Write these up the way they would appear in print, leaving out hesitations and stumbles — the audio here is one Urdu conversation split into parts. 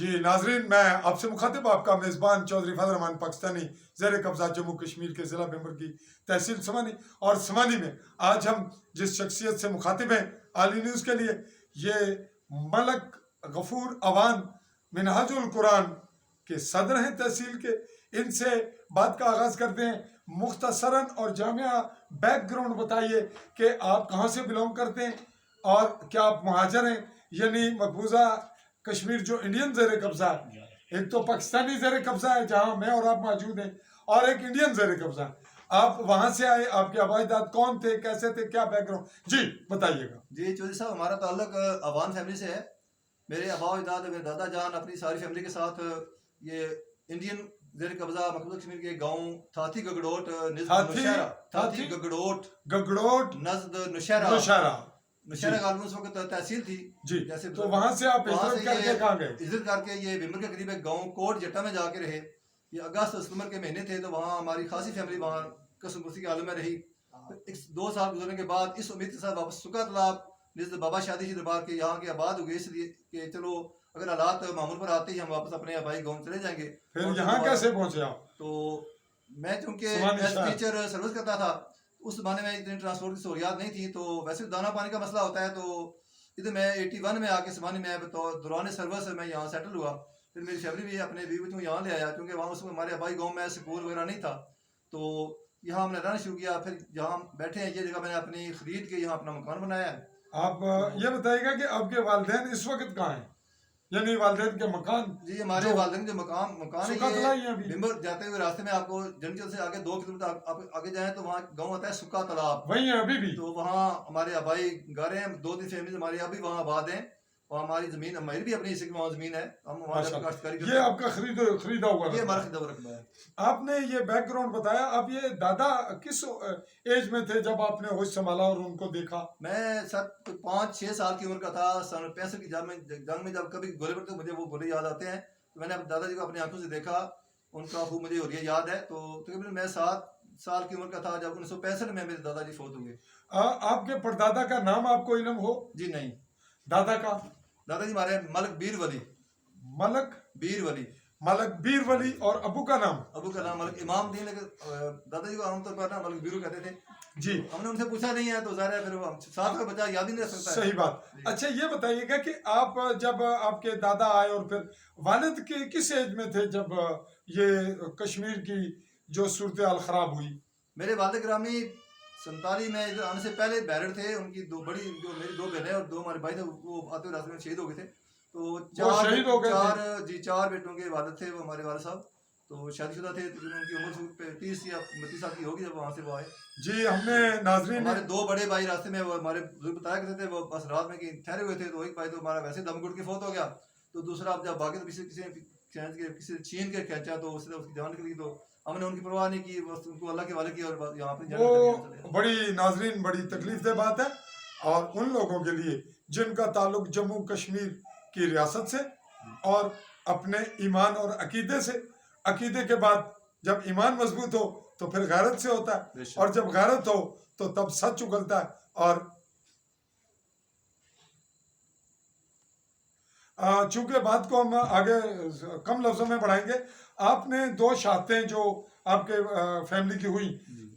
جی ناظرین، میں آپ سے مخاطب آپ کا میزبان چودھری فضل الرحمان پاکستانی زیر قبضہ جموں کشمیر کے ضلع بیمر کی تحصیل سمانی اور سمانی میں آج ہم جس شخصیت سے مخاطب ہیں عالی نیوز کے لیے، یہ ملک غفور اوان منہاج القرآن کے صدر ہیں تحصیل کے. ان سے بات کا آغاز کرتے ہیں. مختصراً اور جامعہ بیک گراؤنڈ بتائیے کہ آپ کہاں سے بلونگ کرتے ہیں اور کیا آپ مہاجر ہیں، یعنی مقبوضہ کشمیر جو انڈین زیر قبضہ ہے، ایک تو پاکستانی زیر قبضہ ہے جہاں میں اور آپ موجود ہیں، اور ایک انڈین زیر قبضہ ہے. آپ وہاں سے آئے، آپ کے آبا اجداد کون تھے، کیسے تھے، کیا بیک گراؤنڈ، جی بتائیے گا. جی چودھری صاحب، ہمارا تعلق اوان فیملی سے ہے. میرے آبا اجداد، میرے دادا جان اپنی ساری فیملی کے ساتھ یہ انڈین زیر قبضہ مقبوضہ کشمیر کے گاؤں تھاتھی گگڑوٹ نزد نوشہرہ، تھاتھی گگڑوٹ نزد نوشہرہ غالباً اس وقت تحصیل تھی. جی تو وہاں سے آپ ہجرت کر کے کہاں گئے؟ ہجرت کر کے یہ بیمر کے قریب ایک گاؤں کوٹ جٹا میں جا کے رہے. یہ اگست ستمبر کے مہینے تھے، تو وہاں ہماری خاصی فیملی وہاں قسم کرسی کے عالم میں رہی. 2 سال گزرنے کے بعد اس امید کے ساتھ واپس سکا تالاب نزد بابا شادی شی دربار کے یہاں کے آباد ہو گئے، اس لیے کہ چلو اگر حالات معمول پر آتے ہی ہم واپس اپنے آبائی گاؤں چلے جائیں گے. پھر یہاں کیسے پہنچے آپ؟ تو میں چونکہ ایز ٹیچر سروس کرتا تھا، اس زمانے میں اتنی ٹرانسپورٹ کی سہولیات نہیں تھی، تو ویسے دانا پانی کا مسئلہ ہوتا ہے. تو ادھر میں 81 میں آ کے سمانی میں دوران سروس میں یہاں سیٹل ہوا. پھر میری فیملی بھی اپنے بیوی بچوں یہاں لے آیا، کیونکہ وہاں اس میں ہمارے آبائی گاؤں میں سکول وغیرہ نہیں تھا. تو یہاں ہم نے رہنا شروع کیا. پھر جہاں بیٹھے ہیں یہ جگہ میں نے اپنی خرید کے یہاں اپنا مکان بنایا ہے. آپ یہ بتائیے گا کہ آپ کے والدین اس وقت کہاں ہیں، یعنی والدین کے مکان؟ جی ہمارے والدین جو مکان ہے یہ بمبر جاتے ہوئے راستے میں آپ کو جنگل سے آگے 2 کلومیٹر آپ آگے جائیں تو وہاں گاؤں آتا ہے سکا تالاب، وہی ہے ابھی بھی. تو وہاں ہمارے آبائی گھر ہیں. 2-3 فیملیز ہماری ابھی وہاں آباد ہیں. وہاں ہماری زمین، ہماری بھی اپنی حصے کی وہاں زمین ہے. ہم وہاں کاشتکاری کرتے ہیں. یہ آپ کا خریدا ہوا یہ ہمارا خریدا ہوا رقبہ ہے. آپ نے یہ بیک گراؤنڈ بتایا. اب یہ دادا کس ایج میں تھے جب آپ نے ہوش سنبھالا اور ان کو دیکھا؟ میں سر 5-6 سال کی عمر کا تھا. سن 65 کی جنگ میں جب کبھی گولے پڑتے مجھے وہ گولے یاد آتے ہیں. تو میں نے دادا جی کو اپنی آنکھوں سے دیکھا، ان کا خوب مجھے اور یہ یاد ہے. تو تقریباً میں 7 سال کی عمر کا تھا جب 1965 میں میرے دادا جی فوت ہوئے. آپ کے پردادا کا نام آپ کو علم ہو؟ جی نہیں. دادا کا؟ دادا جی ہمارے ملک بیر ولی. ملک بیر ولی. اور ابو کا نام؟ ابو کا نام ملک امام دین، لیکن دادا جی کو عام طور پر ملک بیرو کہتے تھے. جی ہم نے ان سے پوچھا نہیں ہے تو ظاہر ہے پھر ساتھ کا بچہ یاد ہی نہیں رکھ سکتا ہے. صحیح بات. اچھا یہ بتائیے گا کہ آپ جب آپ کے دادا آئے اور پھر والد کے کس ایج میں تھے جب یہ کشمیر کی جو صورتحال خراب ہوئی؟ میرے والد گرامی 47 میں ادھر آنے سے پہلے بیرڈ تھے. ان کی میری 2 بہنیں اور 2 ہمارے بھائی تھے، وہ آتے ہوئے راستے میں شہید ہو گئے تھے. تو 4 بیٹوں کے والد تھے وہ ہمارے والد صاحب. تو شادی شدہ تھے، ان کی عمر 30 یا 32 سال کی ہوگی جب وہاں سے وہ آئے. جی ہم نے ناظرین، ہمارے 2 بڑے بھائی راستے میں وہ ہمارے بزرگ بتایا کرتے تھے، وہ بس رات میں ٹھہرے ہوئے تھے. تو ایک بھائی تو ہمارا ویسے دم گھٹ کے فوت ہو گیا. تو دوسرا اب جب باقی تو کسی نے چھین کے کھینچا تو اس کی جان نکلی. تو ہم نے ان کی پرواہ نہیں کی، ان کو اللہ کے والے کی اور یہاں پہ وہ بڑی ناظرین بڑی تکلیف دہ بات ہے. اور ان لوگوں کے لیے جن کا تعلق جموں کشمیر کی ریاست سے اور اپنے ایمان اور عقیدے سے، عقیدے کے بعد جب ایمان مضبوط ہو تو پھر غیرت سے ہوتا ہے، اور جب غیرت ہو تو تب سچ اگلتا ہے. اور چونکہ بات کو ہم آگے کم لفظوں میں بڑھائیں گے، آپ نے 2 شہادتیں جو آپ کے فیملی کی ہوئی،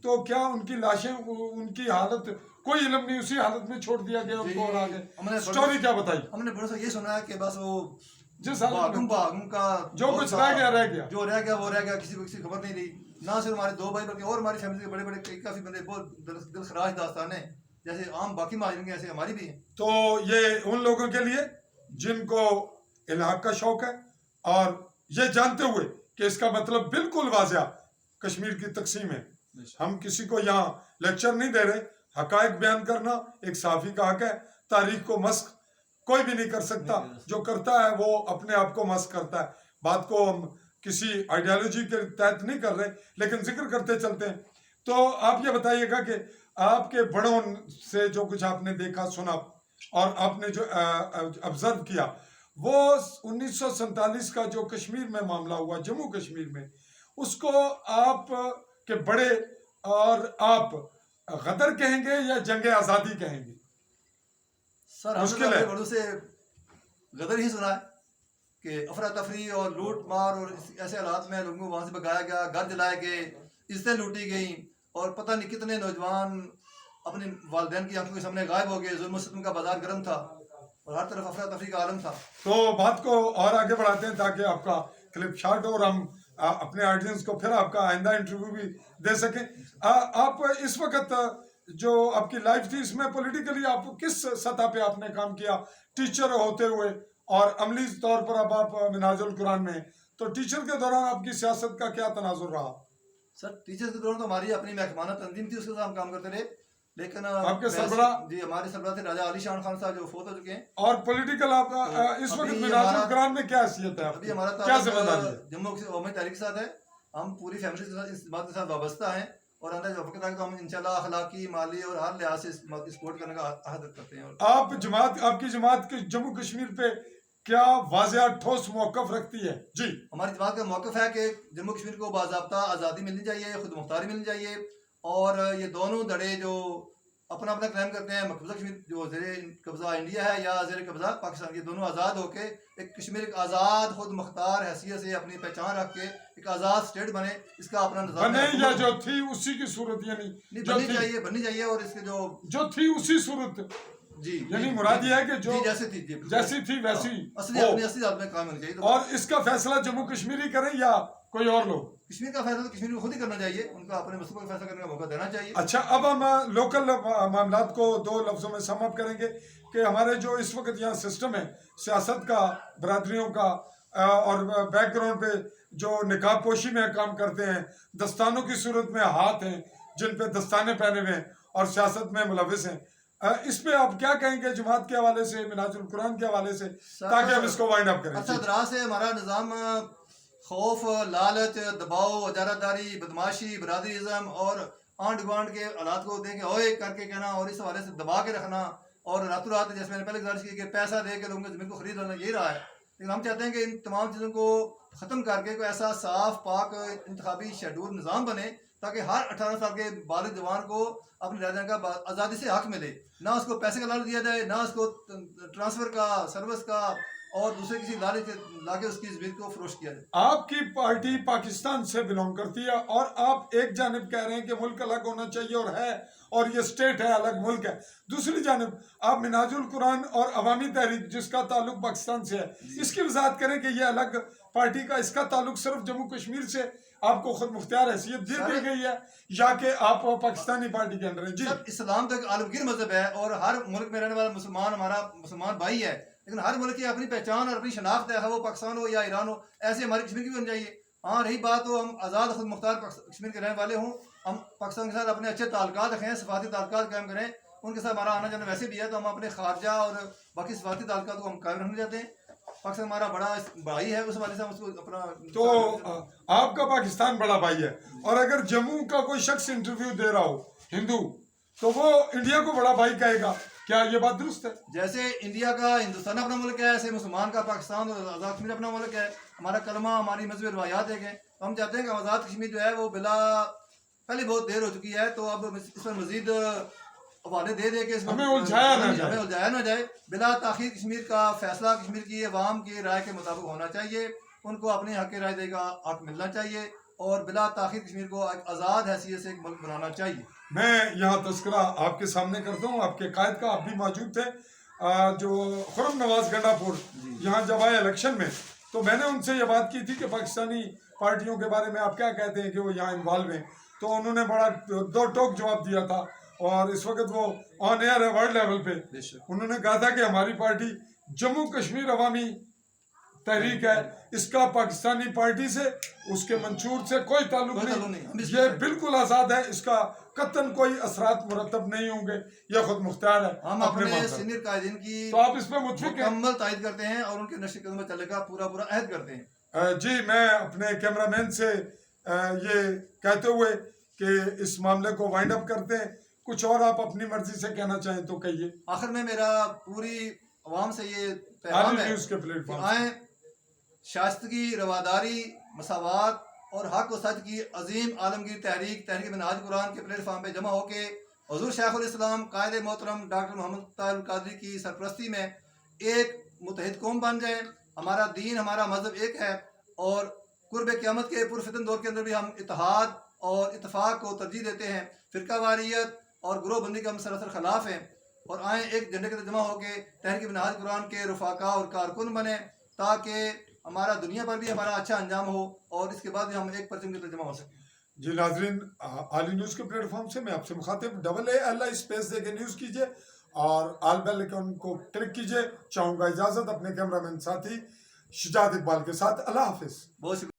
تو کیا ان کی لاشیں، ان کی حالت کوئی علم نہیں، اسی حالت میں چھوڑ دیا گیا ان کو اور آگے سٹوری کیا بتائی؟ ہم نے بڑوں سے یہ سنا ہے کہ بس وہ جس بھاگم کا جو کچھ رہ گیا جو رہ گیا وہ رہ گیا، کسی کو کسی خبر نہیں رہی. نہ صرف ہمارے 2 بھائی بلکہ اور ہماری فیملی کے بڑے بڑے کافی بندے بہت دل خراش داستانیں جیسے عام باقی مہاجرین کے ایسے ہماری بھی ہیں. تو یہ ان لوگوں کے لیے جن کو الحاق کا شوق ہے اور یہ جانتے ہوئے کہ اس کا مطلب بالکل واضح کشمیر کی تقسیم ہے. ہم کسی کو یہاں لیکچر نہیں دے رہے، حقائق بیان کرنا ایک صحافی کا حق ہے. تاریخ کو مسخ کوئی بھی نہیں کر سکتا، جو کرتا ہے وہ اپنے آپ کو مسخ کرتا ہے. بات کو ہم کسی آئیڈیالوجی کے تحت نہیں کر رہے، لیکن ذکر کرتے چلتے ہیں. تو آپ یہ بتائیے گا کہ آپ کے بڑوں سے جو کچھ آپ نے دیکھا سنا اور آپ نے جو آبزرو کیا، وہ 1947 کا جو کشمیر میں معاملہ ہوا، جموں کشمیر میں، اس کو آپ کے بڑے اور آپ غدر کہیں گے یا جنگ آزادی کہیں گے؟ سر ہم نے بڑوں سے غدر ہی سنا ہے. کہ افراتفری اور لوٹ مار اور ایسے حالات میں لوگوں کو وہاں سے بھگایا گیا, گھر جلائے گئے, عزتیں لوٹی گئیں, اور پتہ نہیں کتنے نوجوان اپنے والدین کی آنکھوں کے سامنے غائب ہو گئے. ظلم و ستم کا بازار گرم تھا اور ہر طرف افراتفری کا عالم تھا. تو بات کو اور آگے بڑھاتے ہیں تاکہ آپ کا کلپ شارٹ ہو اور ہم اپنے آڈینس کو پھر آپ کا آئندہ انٹرویو بھی دے سکیں. آپ اس وقت جو آپ کی لائف تھی اس میں پولیٹیکلی آپ کس سطح پہ آپ نے کام کیا, ٹیچر ہوتے ہوئے اور عملی طور پر اب آپ منہاج القرآن میں, تو ٹیچر کے دوران آپ کی سیاست کا کیا تناظر رہا؟ سر ٹیچر کے دوران تو ہماری اپنی محکمانہ تنظیم تھی, اس کے ساتھ ہم کام کرتے رہے. لیکن آپ کے سربراہ جی ہمارے سربراہ تھے راجہ علی شان خان صاحب جو فوت ہو چکے ہیں. اور پولیٹیکل آپ اس وقت منہاج القرآن میں کیا حیثیت ہے, ابھی ہمارا کیا ذمہ داری ہے؟ جموں قومی تحریک کے ساتھ ہے. ہم پوری فیملی کے ساتھ اس بات کے ساتھ وابستہ ہیں اور اندر جو فکر ہے تو ہم انشاءاللہ اخلاقی, مالی اور ہر لحاظ سے اس بات کی سپورٹ کرنے کا عہد کرتے ہیں. آپ کی جماعت کے جموں کشمیر پہ کیا واضح ٹھوس موقف رکھتی ہے؟ جی ہماری جماعت کا موقف ہے کہ جموں کشمیر کو باضابطہ آزادی ملنی چاہیے, خود مختاری ملنی چاہیے, اور یہ دونوں دھڑے جو اپنا اپنا کلیم کرتے ہیں, مقبوضہ کشمیر جو زیر قبضہ انڈیا ہے یا زیر قبضہ پاکستان, یہ دونوں آزاد ہو کے ایک کشمیر ایک آزاد خود مختار حیثیت سے اپنی پہچان رکھ کے ایک آزاد اسٹیٹ بنے, اس کا اپنا نظام بنے یا جو تھی اسی کی صورت, یعنی بننی چاہیے اور اس کے جو تھی اسی صورت, جی یعنی مراد یہ ہے کہ جو جیسے تھی جیسی تھی ویسی اصلی حالت میں کام ہونی چاہیے. اور اس کا فیصلہ جموں کشمیری کریں یا کوئی اور لوگ؟ کشمیر کا فیصلہ تو کشمیر کو خود ہی کرنا چاہیے, ان کا اپنے مستقبل کا فیصلہ کرنے کا موقع دینا چاہیے. اچھا, اب ہم لوکل معاملات کو دو لفظوں میں سم اپ کریں گے کہ ہمارے جو اس وقت یہاں سسٹم ہے سیاست کا, برادریوں کا, اور بیک گراؤنڈ پہ جو نقاب پوشی میں کام کرتے ہیں, دستانوں کی صورت میں ہاتھ ہیں جن پہ دستانے پہنے ہوئے ہیں اور سیاست میں ملوث ہیں, اس پہ آپ کیا کہیں گے جماعت کے حوالے سے, منہاج القرآن کے حوالے سے, تاکہ ہم اس کو وائنڈ اپ کریں؟ اچھا, دراز سے ہمارا نظام خوف, لالچ, دباؤ, اجارہ داری, بدماشی, برادری ازم اور آنڈ گوانڈ کے حالات کو دیکھ کے اوئے کر کے کہنا اور اس حوالے سے دبا کے رکھنا اور راتوں رات, جیسے میں نے پہلے گزارش کی کہ پیسہ دے کے لوگوں کی زمین کو خرید لینا, یہی رہا ہے. لیکن ہم چاہتے ہیں کہ ان تمام چیزوں کو ختم کر کے کوئی ایسا صاف پاک انتخابی شیڈول نظام بنے تاکہ ہر 18 سال کے بالغ جوان کو اپنی رائے دینے کا آزادی سے حق ملے, نہ اس کو پیسے کا لالچ دیا جائے, نہ اس کو ٹرانسفر کا, سروس کا اور دوسرے کسی لالچ لا کے اس کی زمین کو فروخت کیا جائے. آپ کی پارٹی پاکستان سے بلونگ کرتی ہے اور آپ ایک جانب کہہ رہے ہیں کہ ملک الگ ہونا چاہیے اور ہے, اور یہ اسٹیٹ ہے, الگ ملک ہے. دوسری جانب آپ منہاج القرآن اور عوامی تحریک جس کا تعلق پاکستان سے ہے, اس کی وضاحت کریں کہ یہ الگ پارٹی کا, اس کا تعلق صرف جموں کشمیر سے آپ کو خود مختار حیثیت دے دی گئی ہے یا کہ آپ پاکستانی پارٹی کے اندر ہیں؟ جی اسلام تو ایک عالمگیر مذہب ہے اور ہر ملک میں رہنے والا مسلمان ہمارا مسلمان بھائی ہے, لیکن ہر ملک کی اپنی پہچان اور اپنی شناخت ہے, وہ پاکستان ہو یا ایران ہو, ایسے ہماری کشمیر کی بھی بن چاہیے. ہاں رہی بات تو ہم آزاد خود مختار کشمیر کے رہنے والے ہوں, ہم پاکستان کے ساتھ اپنے اچھے تعلقات رکھیں, سفارتی تعلقات قائم کریں, ان کے ساتھ ہمارا آنا جانا ویسے بھی ہے, تو ہم اپنے خارجہ اور باقی سفارتی تعلقات کو ہم قائم رکھنا چاہتے ہیں. پاکستان ہمارا بڑا بھائی ہے, اس حوالے سے ہم اس کو اپنا. تو آپ کا پاکستان بڑا بھائی ہے, اور اگر جموں کا کوئی شخص انٹرویو دے رہا ہو ہندو, تو وہ انڈیا کو بڑا بھائی کہے گا, کیا یہ بات درست ہے؟ جیسے انڈیا کا ہندوستان اپنا ملک ہے, ایسے مسلمان کا پاکستان اور آزاد کشمیر اپنا ملک ہے. ہمارا کلمہ, ہماری مذہبی روایات ایک ہیں, تو ہم چاہتے ہیں کہ آزاد کشمیر جو ہے وہ بلا پہلے بہت دیر ہو چکی ہے, تو اب اس پر مزید حوالے دے دے کے ہمیں الجھایا نہ جائے. بلا تاخیر کشمیر کا فیصلہ کشمیر کی عوام کی رائے کے مطابق ہونا چاہیے, ان کو اپنے حق رائے دے کا حق ملنا چاہیے, اور بلا تاخیر کشمیر کو ایک آزاد حیثیت سے ایک ملک بنانا چاہیے. میں یہاں تذکرہ آپ کے سامنے کرتا ہوں, آپ کے قائد کا, آپ بھی موجود تھے, جو خرم نواز گنڈا پور یہاں جب آئے الیکشن میں, تو میں نے ان سے یہ بات کی تھی کہ پاکستانی پارٹیوں کے بارے میں آپ کیا کہتے ہیں کہ وہ یہاں انوالو ہیں, تو انہوں نے بڑا دو ٹوک جواب دیا تھا, اور اس وقت وہ آن ایئر ہے ورلڈ لیول پہ. انہوں نے کہا تھا کہ ہماری پارٹی جموں کشمیر عوامی تحریک ہے, اس کا پاکستانی پارٹی سے, اس کے منشور سے کوئی تعلق نہیں, یہ بالکل آزاد ہے, اس کا قطعاً کوئی اثرات مرتب نہیں ہوں گے, یہ خود مختار ہے. ہم اپنے سینئر قائدین کی تو آپ اس پہ متفق ہیں؟ مکمل تائید کرتے ہیں اور ان کے نقش قدم پر چلنے کا پورا عہد کرتے ہیں. جی, میں اپنے کیمرہ مین سے یہ کہتے ہوئے کہ اس معاملے کو وائنڈ اپ کرتے ہیں, کچھ اور آپ اپنی مرضی سے کہنا چاہیں تو کہیے. آخر میں میرا پوری عوام سے یہ پیغام ہے کہ آئیں, شائستگی, رواداری, مساوات اور حق و سچ کی عظیم عالمگیر تحریک منہاج قرآن کے پلیٹ فارم پہ جمع ہو کے حضور شیخ الاسلام قائد محترم ڈاکٹر محمد طاہر القادری کی سرپرستی میں ایک متحد قوم بن جائیں, ہمارا دین ہمارا مذہب ایک ہے، اور قرب قیامت کے پرفتن دور کے اندر بھی ہم اتحاد اور اتفاق کو ترجیح دیتے ہیں. فرقہ واریت اور گروہ بندی کا ہم سراسر خلاف ہیں، اور آئیں ایک جھنڈے کے جمع ہو کے تحریک منہاج قرآن کے رفاقہ اور کارکن بنیں، تاکہ ہمارا دنیا پر بھی ہمارا اچھا انجام ہو اور اس کے بعد بھی ہم ایک پرچم کے اندر جمع ہو سکیں. جی ناظرین، عالی نیوز کے پلیٹ فارم سے میں آپ سے مخاطب AA اسپیس دے کے نیوز کیجئے اور آل بیل آئیکن کو کلک کیجئے. چاہوں گا اجازت اپنے کیمرہ مین ساتھی شجاعت اقبال کے ساتھ. اللہ حافظ. بہت شکریہ.